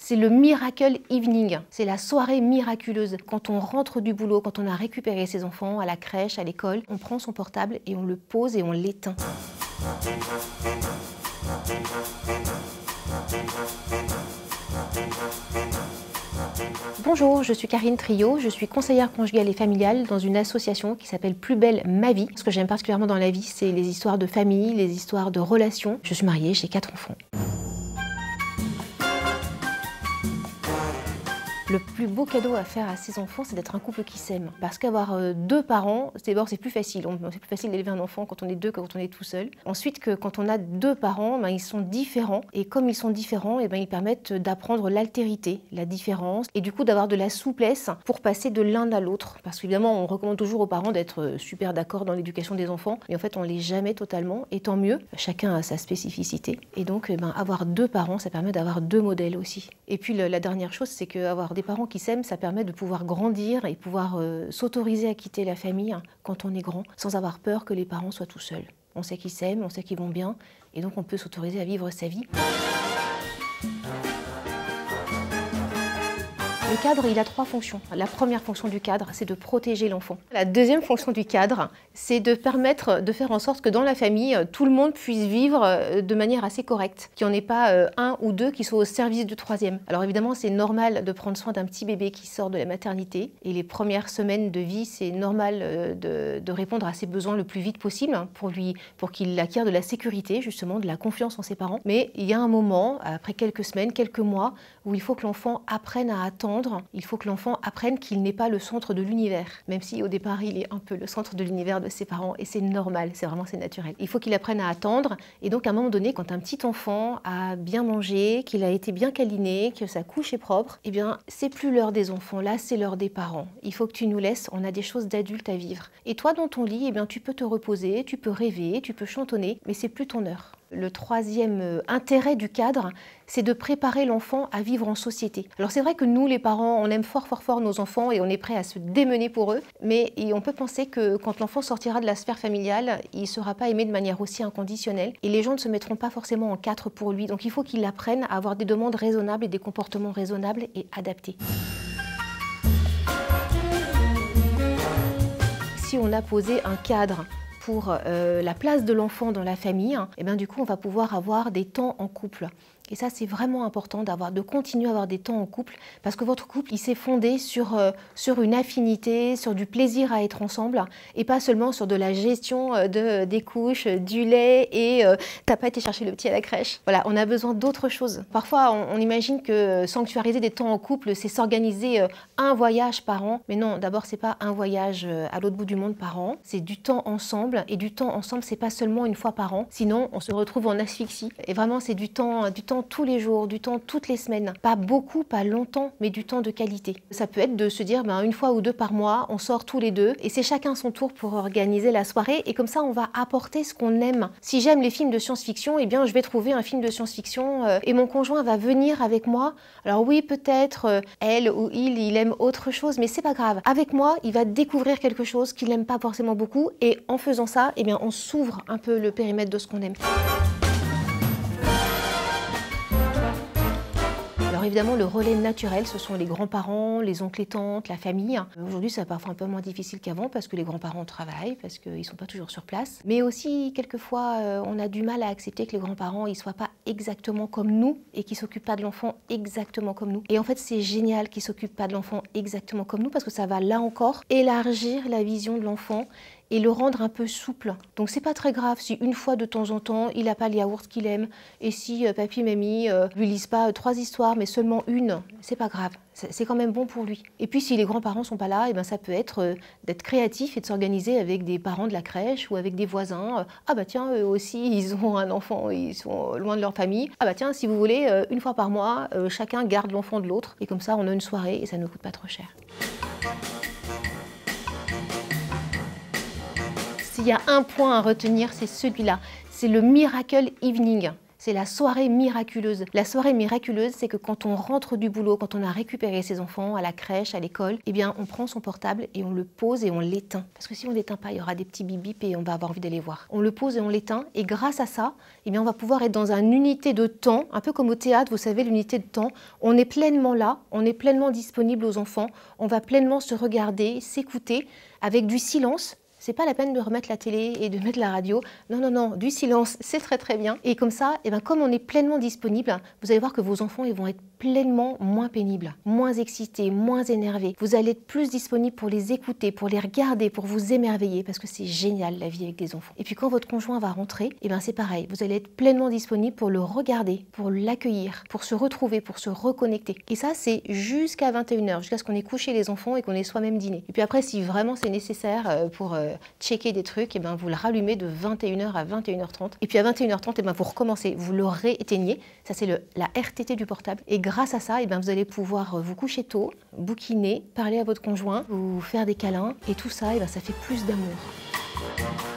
C'est le Miracle Evening, c'est la soirée miraculeuse. Quand on rentre du boulot, quand on a récupéré ses enfants à la crèche, à l'école, on prend son portable et on le pose et on l'éteint. Bonjour, je suis Karine Trio, je suis conseillère conjugale et familiale dans une association qui s'appelle Plus belle ma vie. Ce que j'aime particulièrement dans la vie, c'est les histoires de famille, les histoires de relations. Je suis mariée, j'ai 4 enfants. Le plus beau cadeau à faire à ses enfants, c'est d'être un couple qui s'aime. Parce qu'avoir 2 parents, d'abord c'est plus facile. C'est plus facile d'élever un enfant quand on est 2 que quand on est tout seul. Ensuite, quand on a 2 parents, ils sont différents. Et comme ils sont différents, ils permettent d'apprendre l'altérité, la différence. Et du coup d'avoir de la souplesse pour passer de l'un à l'autre. Parce qu'évidemment, on recommande toujours aux parents d'être super d'accord dans l'éducation des enfants. Mais en fait, on ne l'est jamais totalement. Et tant mieux, chacun a sa spécificité. Et donc, avoir 2 parents, ça permet d'avoir 2 modèles aussi. Et puis la dernière chose, c'est qu'avoir des parents qui s'aiment, ça permet de pouvoir grandir et pouvoir s'autoriser à quitter la famille quand on est grand, sans avoir peur que les parents soient tout seuls. On sait qu'ils s'aiment, on sait qu'ils vont bien, et donc on peut s'autoriser à vivre sa vie. Le cadre, il a 3 fonctions. La première fonction du cadre, c'est de protéger l'enfant. La deuxième fonction du cadre, c'est de permettre de faire en sorte que dans la famille, tout le monde puisse vivre de manière assez correcte. Qu'il n'y en ait pas un ou 2 qui soient au service du troisième. Alors évidemment, c'est normal de prendre soin d'un petit bébé qui sort de la maternité. Et les premières semaines de vie, c'est normal de répondre à ses besoins le plus vite possible pour qu'il acquiert de la sécurité, justement, de la confiance en ses parents. Mais il y a un moment, après quelques semaines, quelques mois, où il faut que l'enfant apprenne à attendre. Il faut que l'enfant apprenne qu'il n'est pas le centre de l'univers, même si au départ il est un peu le centre de l'univers de ses parents, et c'est normal, c'est naturel. Il faut qu'il apprenne à attendre, et donc à un moment donné, quand un petit enfant a bien mangé, qu'il a été bien câliné, que sa couche est propre, eh bien c'est plus l'heure des enfants, là c'est l'heure des parents. Il faut que tu nous laisses, on a des choses d'adultes à vivre. Et toi dans ton lit, eh bien tu peux te reposer, tu peux rêver, tu peux chantonner, mais c'est plus ton heure. Le troisième intérêt du cadre, c'est de préparer l'enfant à vivre en société. Alors c'est vrai que nous, les parents, on aime fort nos enfants et on est prêt à se démener pour eux, mais on peut penser que quand l'enfant sortira de la sphère familiale, il ne sera pas aimé de manière aussi inconditionnelle et les gens ne se mettront pas forcément en 4 pour lui. Donc il faut qu'il apprenne à avoir des demandes raisonnables et des comportements raisonnables et adaptés. Si on a posé un cadre pour la place de l'enfant dans la famille, et bien du coup on va pouvoir avoir des temps en couple. Et ça c'est vraiment important de continuer à avoir des temps en couple parce que votre couple il s'est fondé sur une affinité, sur du plaisir à être ensemble et pas seulement sur de la gestion des couches, du lait et t'as pas été chercher le petit à la crèche. Voilà, on a besoin d'autre chose. Parfois on imagine que sanctuariser des temps en couple c'est s'organiser un voyage par an. Mais non, d'abord c'est pas un voyage à l'autre bout du monde par an, c'est du temps ensemble et du temps ensemble c'est pas seulement une fois par an, sinon on se retrouve en asphyxie. Et vraiment c'est du temps tous les jours, du temps toutes les semaines. Pas beaucoup, pas longtemps, mais du temps de qualité. Ça peut être de se dire une fois ou 2 par mois, on sort tous les 2 et c'est chacun son tour pour organiser la soirée et comme ça on va apporter ce qu'on aime. Si j'aime les films de science-fiction, eh bien je vais trouver un film de science-fiction et mon conjoint va venir avec moi. Alors oui, peut-être elle ou il aime autre chose, mais c'est pas grave. Avec moi, il va découvrir quelque chose qu'il n'aime pas forcément beaucoup et en faisant ça, eh bien on s'ouvre un peu le périmètre de ce qu'on aime. Alors évidemment, le relais naturel, ce sont les grands-parents, les oncles et tantes, la famille. Aujourd'hui, c'est parfois un peu moins difficile qu'avant parce que les grands-parents travaillent, parce qu'ils ne sont pas toujours sur place. Mais aussi, quelquefois, on a du mal à accepter que les grands-parents ne soient pas exactement comme nous et qu'ils ne s'occupent pas de l'enfant exactement comme nous. Et en fait, c'est génial qu'ils ne s'occupent pas de l'enfant exactement comme nous parce que ça va, là encore, élargir la vision de l'enfant et le rendre un peu souple. Donc c'est pas très grave si une fois de temps en temps il n'a pas le yaourt qu'il aime et si papy et mamie lui lisent pas 3 histoires mais seulement une, c'est pas grave, c'est quand même bon pour lui. Et puis si les grands-parents sont pas là, et ben ça peut être d'être créatif et de s'organiser avec des parents de la crèche ou avec des voisins. Ah bah tiens, eux aussi ils ont un enfant, ils sont loin de leur famille. Ah bah tiens, si vous voulez, une fois par mois, chacun garde l'enfant de l'autre et comme ça on a une soirée et ça ne coûte pas trop cher. S'il y a un point à retenir, c'est celui-là. C'est le Miracle Evening. C'est la soirée miraculeuse. La soirée miraculeuse, c'est que quand on rentre du boulot, quand on a récupéré ses enfants à la crèche, à l'école, eh bien, on prend son portable et on le pose et on l'éteint. Parce que si on l'éteint pas, il y aura des petits bip bip et on va avoir envie d'aller voir. On le pose et on l'éteint et grâce à ça, eh bien, on va pouvoir être dans une unité de temps, un peu comme au théâtre, vous savez, l'unité de temps. On est pleinement là, on est pleinement disponible aux enfants, on va pleinement se regarder, s'écouter avec du silence. C'est pas la peine de remettre la télé et de mettre la radio. Non, non, non, du silence, c'est très très bien. Et comme ça, eh bien, comme on est pleinement disponible, vous allez voir que vos enfants ils vont être pleinement moins pénibles, moins excités, moins énervés. Vous allez être plus disponible pour les écouter, pour les regarder, pour vous émerveiller, parce que c'est génial la vie avec des enfants. Et puis quand votre conjoint va rentrer, eh bien c'est pareil, vous allez être pleinement disponible pour le regarder, pour l'accueillir, pour se retrouver, pour se reconnecter. Et ça, c'est jusqu'à 21h, jusqu'à ce qu'on ait couché les enfants et qu'on ait soi-même dîné. Et puis après, si vraiment c'est nécessaire pour checker des trucs, et ben vous le rallumez de 21h à 21h30. Et puis à 21h30, et ben vous recommencez, vous le rééteignez. Ça, c'est la RTT du portable. Et grâce à ça, et ben vous allez pouvoir vous coucher tôt, bouquiner, parler à votre conjoint, vous faire des câlins. Et tout ça, et ben ça fait plus d'amour.